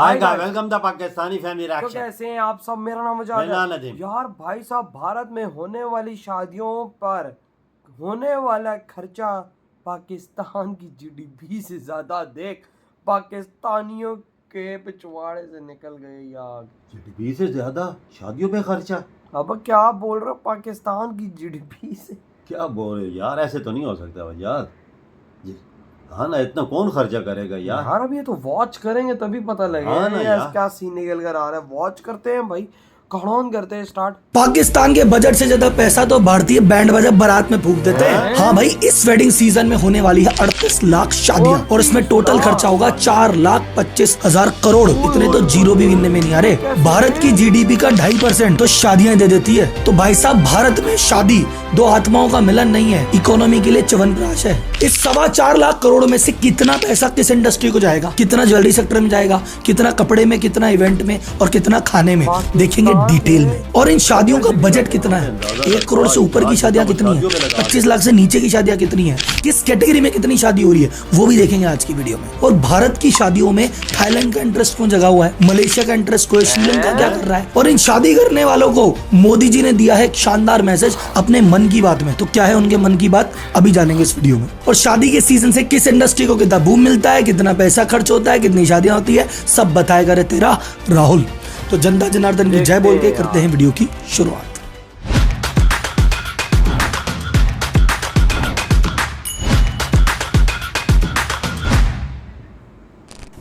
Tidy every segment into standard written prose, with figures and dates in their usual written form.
Hi guys, welcome the Pakistani family तो reaction. कैसे हैं आप सब। मेरा नाम मेरा मुजाहिद नदीम। है। यार भाई साहब, भारत में होने वाली शादियों पर होने वाला खर्चा पाकिस्तान की जीडीपी से ज्यादा। देख, पाकिस्तानियों के पिछवाड़े से निकल गए यार। जीडीपी से ज्यादा शादियों पे खर्चा? अब क्या बोल रहे हो, पाकिस्तान की जीडीपी से? क्या बोल रहे हो यार, ऐसे तो नहीं हो सकता भाई यार। हाँ ना, इतना कौन खर्चा करेगा यार। यार अब ये तो वॉच करेंगे तभी पता लगेगा। हाँ ना यार यार। क्या सीन निकल कर आ रहा है। वॉच करते हैं भाई, कौन करते हैं स्टार्ट। पाकिस्तान के बजट से ज्यादा पैसा तो भारतीय बैंड बाजा बारात में फूंक देते हैं। हाँ भाई, इस वेडिंग सीजन में होने वाली है 38 लाख शादियां और इसमें टोटल खर्चा होगा 4,25,000 करोड़। इतने तो जीरो भी गिनने में नहीं आ रहे। भारत की जीडीपी का 2.5% तो शादियां दे देती है। तो भाई साहब, भारत में शादी दो आत्माओं का मिलन नहीं है, इकोनॉमी के लिए च्यवनप्राश है। इस 4.25 लाख करोड़ में से कितना पैसा किस इंडस्ट्री को जाएगा, कितना ज्वेलरी सेक्टर में जाएगा, कितना कपड़े में, कितना इवेंट में और कितना खाने में, देखेंगे डिटेल में। और इन शादियों का बजट कितना है, 1 करोड़ से ऊपर की शादियां कितनी है, 25 लाख से नीचे की शादियां कितनी है, किस कैटेगरी में कितनी शादी हो रही है, वो भी देखेंगे आज की वीडियो में। और भारत की शादियों में थाईलैंड का इंटरेस्ट क्यों जगा हुआ है, मलेशिया का इंटरेस्ट क्यों है, श्रीलंका क्या कर रहा है। और इन शादी करने वालों को मोदी जी ने दिया है एक शानदार मैसेज अपने मन की बात में। तो क्या है उनके मन की बात, अभी जानेंगे इस वीडियो में। और शादी के सीजन से किस इंडस्ट्री को कितना बूम मिलता है, कितना पैसा खर्च होता है, कितनी शादियां होती है, सब बताएगा रे तेरा राहुल। तो जनता जनार्दन की जय बोल के करते हैं वीडियो की शुरुआत।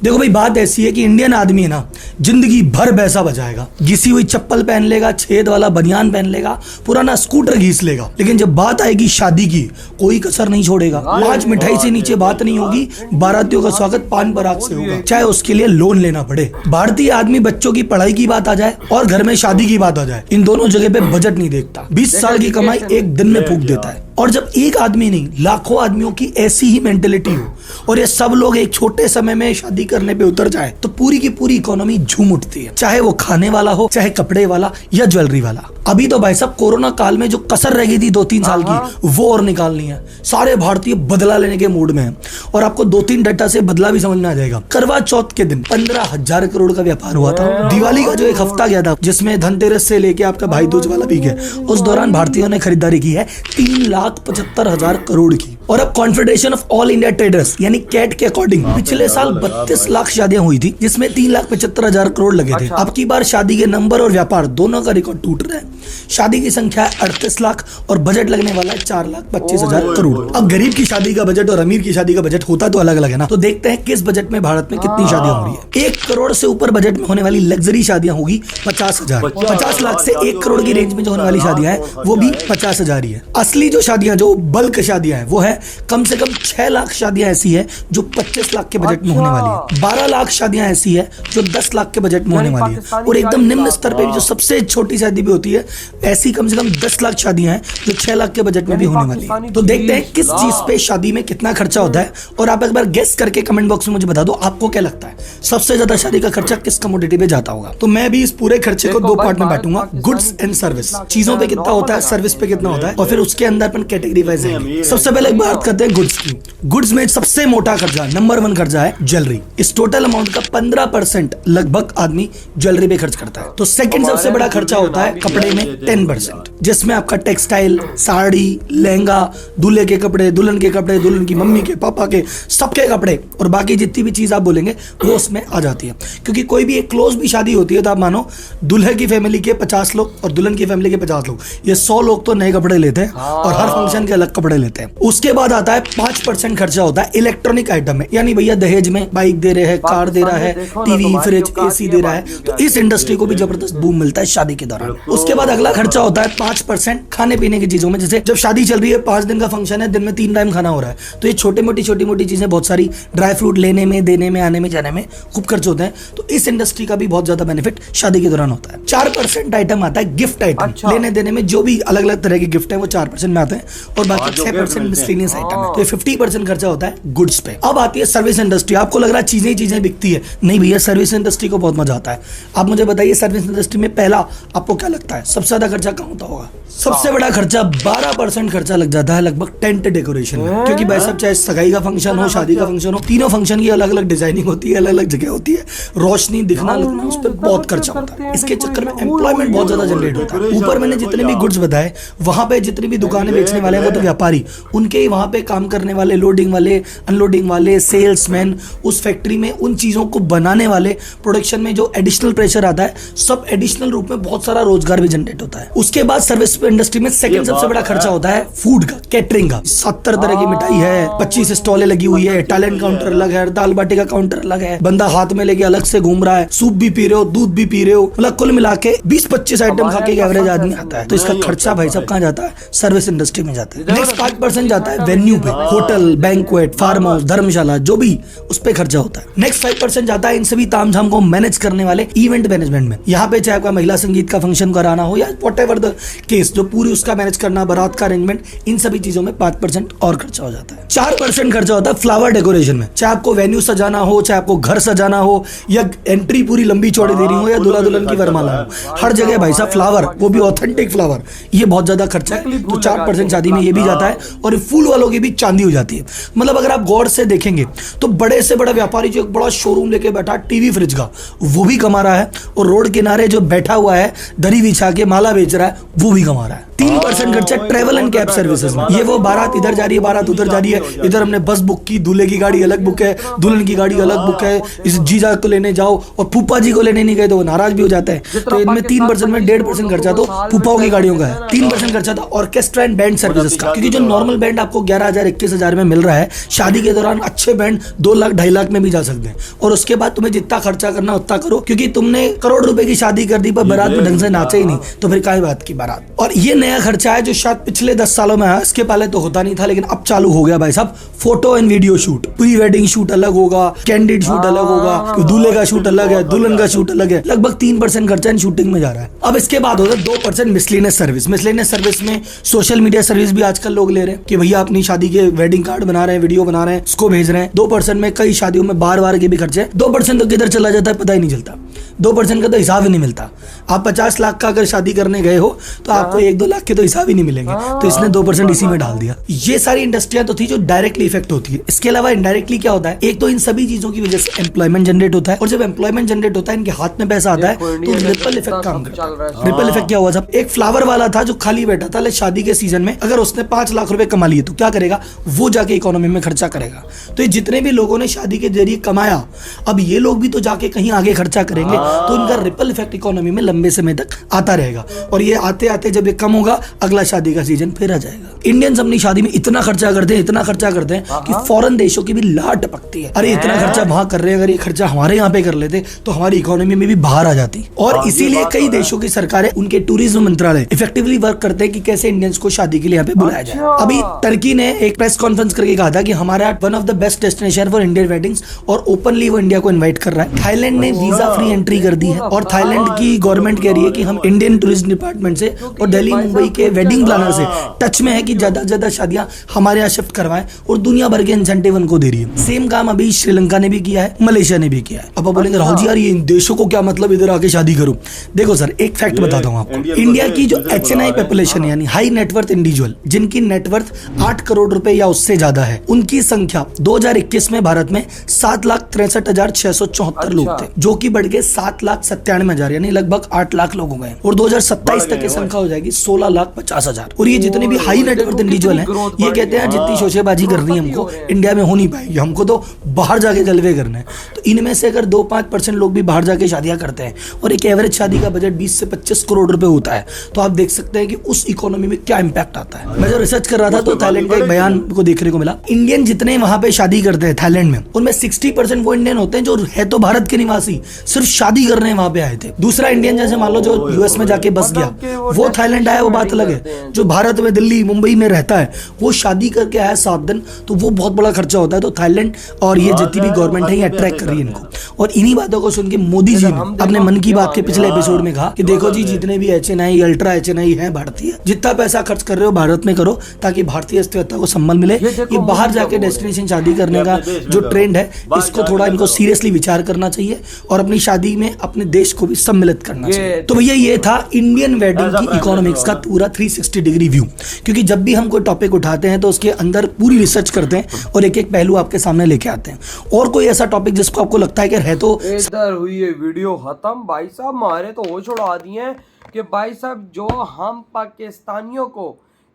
देखो भाई, बात ऐसी है कि इंडियन आदमी है ना, जिंदगी भर पैसा बचाएगा। घिसी हुई चप्पल पहन लेगा, छेद वाला बनियान पहन लेगा, पुराना स्कूटर घिस लेगा, लेकिन जब बात आएगी शादी की, कोई कसर नहीं छोड़ेगा। 5 मिठाई से नीचे बात नहीं होगी। बारातियों का स्वागत पान पराग से होगा, चाहे उसके लिए लोन लेना पड़े। भारतीय आदमी बच्चों की पढ़ाई की बात आ जाए और घर में शादी की बात आ जाए, इन दोनों जगह पे बजट नहीं देखता। 20 साल की कमाई एक दिन में फूंक देता है। और जब एक आदमी नहीं, लाखों आदमियों की ऐसी ही मेंटेलिटी हो और ये सब लोग एक छोटे समय में शादी करने पे उतर जाए, तो पूरी की पूरी इकोनॉमी झूम उठती है, चाहे वो खाने वाला हो, चाहे कपड़े वाला या ज्वेलरी वाला। अभी तो भाई साहब, कोरोना काल में जो कसर रह गई थी 2-3 साल की, वो और निकालनी है। सारे भारतीय बदला लेने के मूड में हैं और आपको 2-3 डाटा से बदला भी समझ में आ जाएगा। करवा चौथ के दिन 15,000 करोड़ का व्यापार हुआ था। दिवाली का जो एक हफ्ता गया था, जिसमें धनतेरस से लेके आपका भाई दूज वाला भी गया, उस दौरान भारतीयों ने खरीदारी की है 3,75,000 करोड़ की। और अब confederation of all India traders यानी कैट के अकॉर्डिंग पिछले साल 32 लाख शादियां हुई थी, जिसमें 3,75,000 करोड़ लगे थे। अब की बार शादी के नंबर और व्यापार दोनों का रिकॉर्ड टूट रहा है। शादी की संख्या है 38 लाख और बजट लगने वाला है 4,25,000 करोड़। अब गरीब की शादी का बजट और अमीर की शादी का बजट होता तो अलग अलग है ना। तो देखते हैं किस बजट में भारत में कितनी शादियां हो रही है। 1 करोड़ से ऊपर बजट में होने वाली लग्जरी शादियां होगी 50,000। 50 लाख से 1 करोड़ की रेंज में जो होने वाली शादियां हैं वो भी 50,000 ही है। असली जो शादियां, जो बल्क शादियां हैं, वो है कम से कम 6 लाख शादियां ऐसी है जो 25 लाख के बजट में होने वाली है। 12 लाख शादियां ऐसी है जो 10 लाख के बजट में होने वाली है। और एकदम निम्न स्तर पे जो सबसे छोटी शादी भी होती है, ऐसी कम से कम 10 लाख शादियां हैं जो 6 लाख के बजट में भी होने वाली है। तो देखते हैं किस चीज पे शादी में कितना खर्चा होता है। और आप एक बार गेस करके कमेंट बॉक्स में मुझे बता दो, आपको क्या लगता है सबसे ज्यादा शादी का खर्चा किस कमोडिटी पे जाता होगा। तो मैं भी इस पूरे खर्चे को 2 पार्ट में बांटूंगा, गुड्स एंड सर्विस। चीजों पे कितना होता है, सर्विस पे कितना होता है, और फिर उसके अंदर अपन कैटेगरी वाइज है। सबसे पहले बात करते हैं गुड्स की। गुड्स में सबसे मोटा खर्चा, नंबर 1 खर्चा है ज्वेलरी। इस टोटल अमाउंट का 15% लगभग आदमी ज्वेलरी पे खर्च करता है। तो सेकंड सबसे बड़ा खर्चा होता है कपड़े में 10%, जिसमें आपका टेक्सटाइल, साड़ी, लहंगा, दूल्हे के कपड़े, दुल्हन के कपड़े, दुल्हन की मम्मी के, पापा के, सबके कपड़े और बाकी जितनी भी चीज आप बोलेंगे वो उसमें आ जाती है। क्योंकि कोई भी एक क्लोज भी शादी होती है तो आप मानो दूल्हे की फैमिली के 50 लोग और दुल्हन की फैमिली के 50 लोग, ये 100 लोग तो नए कपड़े लेते हैं और हर फंक्शन के अलग कपड़े लेते हैं। उसके बाद आता है 5% खर्चा होता है इलेक्ट्रॉनिक आइटम में, यानी भैया दहेज में बाइक दे रहे हैं, कार दे रहा है, टीवी, फ्रिज, एसी दे रहा है। तो इस इंडस्ट्री को भी जबरदस्त बूम मिलता है शादी के दौरान। उसके बाद अगला खर्चा होता है 5% खाने पीने की चीजों में। जैसे जब शादी चल रही है, 5 दिन का फंक्शन है, दिन में 3 टाइम खाना हो रहा है, तो ये छोटी मोटी चीजें, बहुत सारी ड्राई फ्रूट लेने में, देने में, आने में, जाने में खूब खर्च होते हैं। तो इस इंडस्ट्री का भी बहुत ज्यादा बेनिफिट शादी के दौरान होता है। 4% आइटम आता है गिफ्ट आइटम। लेने देने में जो भी अलग अलग तरह के गिफ्ट है वो 4% में आते हैं और बाकी 6% मिसलिनियस मिसलेनियस आइटम है। तो ये 50% खर्चा होता है गुड्स पे। अब आती है सर्विस इंडस्ट्री। आपको लग रहा है चीजें ही चीजें बिकती है, नहीं भैया, सर्विस इंडस्ट्री को बहुत मजा आता है। आप मुझे बताइए सर्विस इंडस्ट्री में पहला आपको क्या लगता है सबसे ज्यादा खर्चा कहाँ होता होगा? सबसे बड़ा खर्चा 12% खर्चा लग जाता है लगभग टेंट डेकोरेशन में, क्योंकि भाई साहब चाहे सगाई का फंक्शन हो, शादी का फंक्शन हो, तीनों फंक्शन की अलग अलग डिजाइनिंग होती है, अलग अलग जगह होती है, रोशनी दिखना लगना, उस पर बहुत खर्चा होता है। इसके चक्कर में एम्प्लॉयमेंट बहुत ज्यादा जनरेट होता है। ऊपर मैंने जितने भी गुड्स बताए, वहां पे जितनी भी दुकानें बेचने वाले हैं वो तो व्यापारी, उनके ही वहां पे काम करने वाले, लोडिंग वाले, अनलोडिंग वाले, सेल्समैन, उस फैक्ट्री में उन चीजों को बनाने वाले, प्रोडक्शन में जो एडिशनल प्रेशर आता है, सब एडिशनल रूप में बहुत सारा रोजगार भी जनरेट होता है। उसके बाद सर्विस इंडस्ट्री में सेकंड सबसे बड़ा खर्चा होता है फूड का, कैटरिंग का। 70 तरह की मिठाई है, 25 स्टॉलें लगी हुई है, टैलेंट काउंटर अलग है, दाल बाटी का काउंटर अलग है, बंदा हाथ में लेके अलग से घूम रहा है, सूप भी पी रहे हो, दूध भी पी रहे हो, मतलब कुल मिला के 20-25 आइटम खा के एवरेज आदमी आता है। तो इसका खर्चा भाई साहब कहाँ जाता है? सर्विस इंडस्ट्री में जाता है। नेक्स्ट 5% जाता है वेन्यू पे, होटल, बैंक्वेट, फार्म हाउस, धर्मशाला, जो भी उस पे खर्चा होता है। नेक्स्ट 5% जाता है इन सभी तामझाम को मैनेज करने वाले इवेंट मैनेजमेंट में। यहाँ पे चाहे आपका महिला संगीत का फंक्शन कराना हो या व्हाटएवर द केस, जो पूरी उसका मैनेज करना, बारात का अरेंजमेंट, इन सभी चीजों में 5% और खर्चा हो जाता है। 4% खर्चा होता है फ्लावर डेकोरेशन में। चाहे आपको वेन्यू सजाना हो, चाहे आपको घर सजाना हो, या एंट्री पूरी लंबी चौड़ी देनी हो, या दूल्हा दुल्हन की वरमाला हो, हर जगह भाई साहब फ्लावर, वो भी ऑथेंटिक फ्लावर, ये बहुत ज्यादा खर्चा है। तो 4% शादी में ये भी जाता है, और फूल वालों की भी चांदी हो जाती है। मतलब अगर आप गौर से देखेंगे तो बड़े से बड़ा व्यापारी जो एक बड़ा शोरूम लेके बैठा टीवी फ्रिज का, वो भी कमा रहा है, और रोड किनारे जो बैठा हुआ है दरी बिछा के माला बेच रहा है, वो भी कमा रहा है। 3% खर्चा ट्रेवल एंड कैब सर्विसेज में। ये वो बारात इधर जा रही है, बारात उधर जा रही है, इधर हमने बस बुक की, दूल्हे की गाड़ी अलग बुक है, दुल्हन की गाड़ी अलग बुक है, इस जीजा को लेने जाओ और फूफा जी को लेने नहीं गए तो वो नाराज भी हो जाते हैं। तो इनमें 3% में 1.5% खर्चा तो फूफाओं की गाड़ियों का है। 3% खर्चा था ऑर्केस्ट्रा एंड बैंड सर्विसेज का, क्योंकि जो नॉर्मल बैंड आपको 11,000 21,000 में मिल रहा है, शादी के दौरान अच्छे बैंड 2 लाख 2.5 लाख में भी जा सकते हैं। और उसके बाद तुम्हें जितना खर्चा करना उतना करो, क्योंकि तुमने करोड़ रुपए की शादी कर दी पर बारात में ढंग से नाचे ही नहीं, तो फिर काय बात की बारात। और ये नया खर्चा है जो शायद पिछले 10 सालों में है, इसके पहले तो होता नहीं था, लेकिन अब चालू हो गया भाई साहब। Photo and video shoot, pre wedding shoot अलग होगा, कैंडिड शूट अलग होगा, दूल्हे का शूट अलग है, दुल्हन का शूट अलग है। लगभग 3% खर्चा इन शूटिंग में जा रहा है। अब इसके बाद होता है 2% मिसलेनियस सर्विस। मिसलेनियस सर्विस में सोशल मीडिया सर्विस भी आजकल लोग ले रहे हैं कि भैया अपनी शादी के वेडिंग कार्ड बना रहे हैं, वीडियो बना रहे हैं, उसको भेज रहे हैं। 2% में कई शादियों में बार के भी खर्चे। 2% तो किधर चला जाता है पता ही नहीं चलता। 2% का तो हिसाब ही नहीं मिलता। आप 50 लाख का अगर शादी करने गए हो तो आपको 1-2 लाख के तो हिसाब ही नहीं मिलेंगे। तो इसने 2% इसी में डाल दिया। ये सारी इंडस्ट्रियां तो थी जो डायरेक्टली इफेक्ट होती है। इसके अलावा इनडायरेक्टली क्या होता है, एक तो इन सभी चीजों की वजह से एम्प्लॉयमेंट जनरेट होता है, और जब एम्प्लॉयमेंट जनरेट होता है, इनके हाथ में पैसा आता है, तो रिपल इफेक्ट काम करता है। रिपल इफेक्ट क्या हुआ साहब? एक फ्लावर वाला था जो खाली बैठा था शादी के सीजन में, अगर उसने 5 लाख रुपए कमा लिए तो क्या करेगा? वो जाके इकोनॉमी में खर्चा करेगा। तो ये जितने भी लोगों ने शादी के जरिए कमाया, अब ये लोग भी तो जाके कहीं आगे खर्चा करेंगे, तो इनका रिपल इफेक्ट इकोनॉमी में लंबे समय तक आता रहेगा। और ये आते आते जब ये कम होगा, अगला शादी का सीजन फिर आ जाएगा। इंडियंस अपनी शादी में इतना खर्चा करते हैं, इतना खर्चा करते हैं कि फॉरेन देशों की भी लाट टपकती है। अरे इतना खर्चा वहां कर रहे हैं, अगर ये खर्चा हमारे यहाँ पे कर लेते तो हमारी इकोनॉमी में भी बाहर आ जाती। और इसीलिए कई देशों की सरकारें, उनके टूरिज्म मंत्रालय इफेक्टिवली वर्क करते हैं कि कैसे इंडियंस को शादी के लिए यहाँ पे बुलाया जाए। अभी टर्की ने एक प्रेस कॉन्फ्रेंस करके कहा था कि हमारा one of the best destination for Indian weddings, और ओपनली वो इंडिया को इन्वाइट कर रहा है। थाईलैंड ने वीजा फ्री एंट्री कर दी है, और थाईलैंड की गवर्नमेंट कह रही है कि हम इंडियन टूरिज्म डिपार्टमेंट से और दिल्ली मुंबई के वेडिंग प्लानर से टच में है कि ज्यादा से ज्यादा शादियां हमारे यहाँ शिफ्ट करवाएं, और दुनिया भर के इंसेंटिव उनको दे रही है। सेम काम अभी श्रीलंका ने भी किया है, मलेशिया ने भी किया है। अब आप बोलेंगे राहुल जी यार ये इन देशों को क्या मतलब इधर आके शादी करूं? देखो सर, एक फैक्ट बताता हूं आपको। इंडिया की जो HNI पॉपुलेशन है, यानी हाई नेटवर्थ इंडिविजुअल, जिनकी नेटवर्थ 8 करोड़ रुपए या उससे ज्यादा है, उनकी संख्या 2021 में भारत में 7,63,674 लोग थे, जो कि बढ़ के 7,97,000 यानी लगभग 8 लाख लोग हो गए। और 2027 तक की संख्या हो जाएगी 16,50,000। और ये जितने भी हाई नेटवर्थ इंडिविजुअल हैं, ये कहते हैं जितनी शोशेबाजी करनी है हमको इंडिया में हो नहीं पाएगी, हमको तो बाहर जाके जलवे करने हैं। तो इनमें से अगर 2-5% लोग भी बाहर जाके शादियां करते हैं, और एक एवरेज शादी का बजट 20 से 25 करोड़ रुपए होता है, तो आप देख सकते हैं कि उस इकोनॉमी में क्या इंपैक्ट आता है। मैं जो रिसर्च कर रहा था तो थाईलैंड का एक बयान को देखने को मिला। इंडियन जितने वहां पे शादी करते हैं थाईलैंड में, उनमें 60% वो इंडियन होते हैं जो है तो भारत के निवासी, सिर्फ शादी करने वहां पे आए थे। दूसरा इंडियन जैसे मान लो जो यूएस में जाके बस मतलब कि गया, वो वो थाईलैंड आया, वो बात destination अलग करते है। हैं। जो भारत में दिल्ली मुंबई में रहता है, वो शादी करके आया 7 दिन, तो वो बहुत बड़ा खर्चा होता है। तो थाईलैंड और ये जितनी भी गवर्नमेंट है ये अट्रैक्ट कर रही है इनको। और इन्हीं बातों को सुन के मोदी जी ने अपने मन की बात के पिछले एपिसोड में कहा कि देखो जी, जितने भी HNI अल्ट्रा HNI है भारतीय, जितना पैसा खर्च कर रहे हो भारत में करो, ताकि भारतीय अर्थव्यवस्था को संबल मिले। ये बाहर जाके डेस्टिनेशन शादी करने का जो ट्रेंड है, इसको थोड़ा इनको सीरियसली विचार करना चाहिए और अपनी शादी में अपने देश को भी सम्मिलित करना चाहिए। तो भैया ये था इंडियन वेडिंग की इकोनॉमिक्स का पूरा 360 डिग्री व्यू। क्योंकि जब भी हम कोई टॉपिक उठाते हैं तो उसके अंदर पूरी रिसर्च करते हैं और एक एक पहलू आपके सामने लेके आते हैं। और कोई ऐसा टॉपिक जिसको आपको लगता है कि है तो इधर हुई है वीडियो खत्म। भाई साहब मारे तो होश उड़ा दिए हैं कि भाई साहब जो हम पाकिस्तानियों को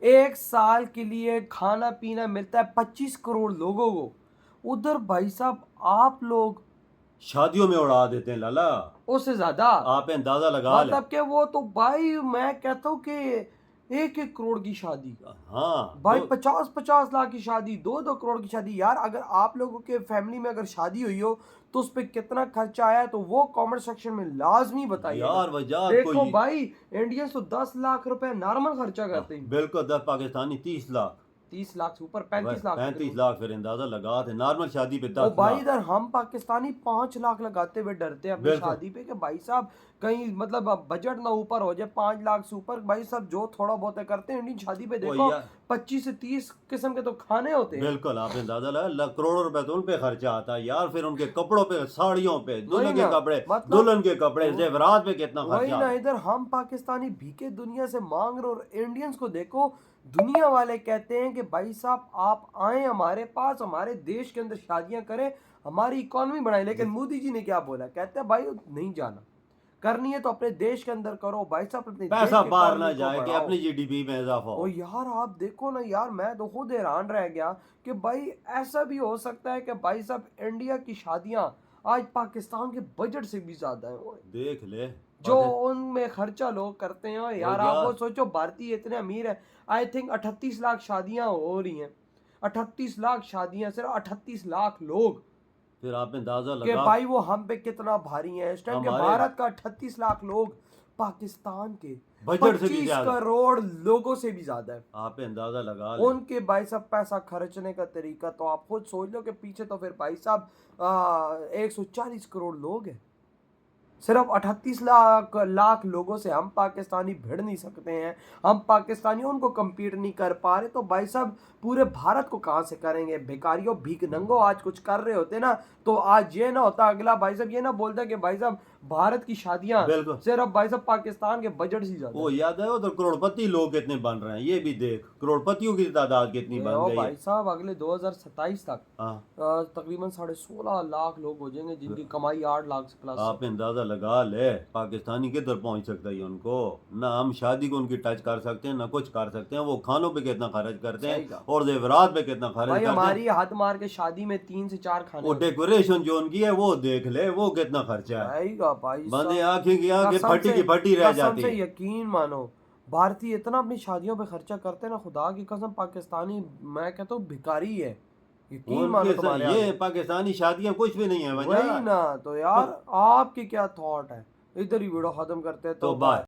1 साल के लिए खाना पीना मिलता है 25 करोड़ लोगों को, उधर भाई साहब आप लोग शादियों में उड़ा देते हैं लाला। उससे ज्यादा आप अंदाजा लगा ले। मतलब कि वो तो भाई मैं कहता हूँ कि 1-1 करोड़ की शादी, हाँ भाई तो 50-50 लाख की शादी, 2-2 करोड़ की शादी। यार अगर आप लोगों के फैमिली में अगर शादी हुई हो तो उस पर कितना खर्चा आया है तो वो कमेंट सेक्शन में लाजमी बताइए यार वजह देखो कोई भाई इंडियंस तो 10 लाख रुपए नॉर्मल खर्चा करते हैं। बिल्कुल 10 पाकिस्तानी 30 लाख 30 लाख से ऊपर 35 लाख 35 लाख फिर अंदाजा लगा थे नॉर्मल शादी पे ओ 10 भाई लाख। इधर हम पाकिस्तानी 5 लाख लगाते हुए डरते हैं अपनी बिल्कुल। शादी पे कि भाई साहब कहीं मतलब बजट ना ऊपर हो जाए 5 लाख से ऊपर। भाई साहब जो थोड़ा बहुत है करते हैं इंडियन शादी पे देखो यार। 25 से 30 किस्म के तो खाने होते हैं। बिल्कुल आप अंदाजा लगा करोड़ों रुपए तो उन पे खर्चा आता है यार। फिर उनके कपड़ों पे, साड़ियों पे, दुल्हन वही के ना, कपड़े, मतलब- दुल्हन के कपड़े, जेवरात पे कितना वही खर्चा ना, आता है। इधर हम पाकिस्तानी भीखे दुनिया से मांग रहे और इंडियंस को देखो दुनिया वाले कहते हैं कि भाई साहब आप आए हमारे पास, हमारे देश के अंदर शादियां करें, हमारी इकोनॉमी बढ़ाएं। लेकिन मोदी जी ने क्या बोला, कहते हैं भाई नहीं जाना, करनी है तो अपने देश के अंदर करो भाई साहब, अपने देश पैसा की बाहर economy ना को जाए कि बढ़ाओ। अपनी GDP में इजाफा ओ हो। यार आप देखो ना यार, मैं तो खुद हैरान रह गया कि भाई ऐसा भी हो सकता है कि भाई साहब इंडिया की शादियां आज पाकिस्तान के बजट से भी ज्यादा है। देख ले जो उनमें खर्चा लोग करते हैं यार, यार। आप वो सोचो भारतीय इतने अमीर है, आई थिंक 38 लाख शादियां हो रही हैं, 38 लाख शादियां, सिर्फ 38 लाख लोग फिर आप अंदाजा कि लगा भाई वो हम पे कितना भारी है इस टाइम के। हमारे- भारत का 38 लाख लोग पाकिस्तान के बजट से भी 25 ज्यादा। करोड़ लोगों से भी ज्यादा है। आप अंदाजा लगा ले। उनके भाई साहब पैसा खर्चने का तरीका तो आप खुद सोच लो कि पीछे तो फिर भाई साहब 140 करोड़ लोग हैं। सिर्फ 38 लाख लोगों से हम पाकिस्तानी भिड़ नहीं सकते हैं, हम पाकिस्तानी उनको compete नहीं कर पा रहे, तो भाई साहब पूरे भारत को कहाँ से करेंगे। भिखारियों भीख नंगो आज कुछ कर रहे होते ना तो आज ये ना होता, अगला भाई साहब ये ना बोलता कि भाई साहब भारत की शादियां बिल्कुल। सिर्फ भाई साहब पाकिस्तान के बजट से ज्यादा वो याद है उधर करोड़पति लोग कितने बन रहे हैं, ये भी देख करोड़पतियों की तादाद कितनी बन ओ गई भाई है। साहब अगले 2027 तक हाँ तकरीबन 16.5 लाख लोग हो जाएंगे जिनकी कमाई 8 लाख से प्लस। आप अंदाजा लगा ले पाकिस्तानी किधर पहुंच सकता है उनको। ना हम शादी को उनकी टच कर सकते हैं ना कुछ कर सकते हैं। वो खानों पे कितना खर्च करते सही हैं कहा। और जेवरात पे कितना खर्च भाई करते हैं। हमारी हद मार के शादी में 3 से 4 खाने वो होते हैं। डेकोरेशन जो उनकी है वो देख ले वो कितना खर्चा है। आएगा भाई बंदे साहब। आंखें की आंखें कसम फटी से- की फटी रह कसम जाती से है। यकीन मानो भारतीय इतना अपनी शादियों पे खर्चा करते हैं ना, खुदा की कसम पाकिस्तानी मैं कहता हूँ भिखारी है, यकीन मानो उनके तुम्हारे ये आगे। पाकिस्तानी शादियां कुछ भी नहीं है वही वजह। ना, तो यार आपकी क्या थॉट है। इधर ही वीडियो खत्म करते हैं तो तो बाय।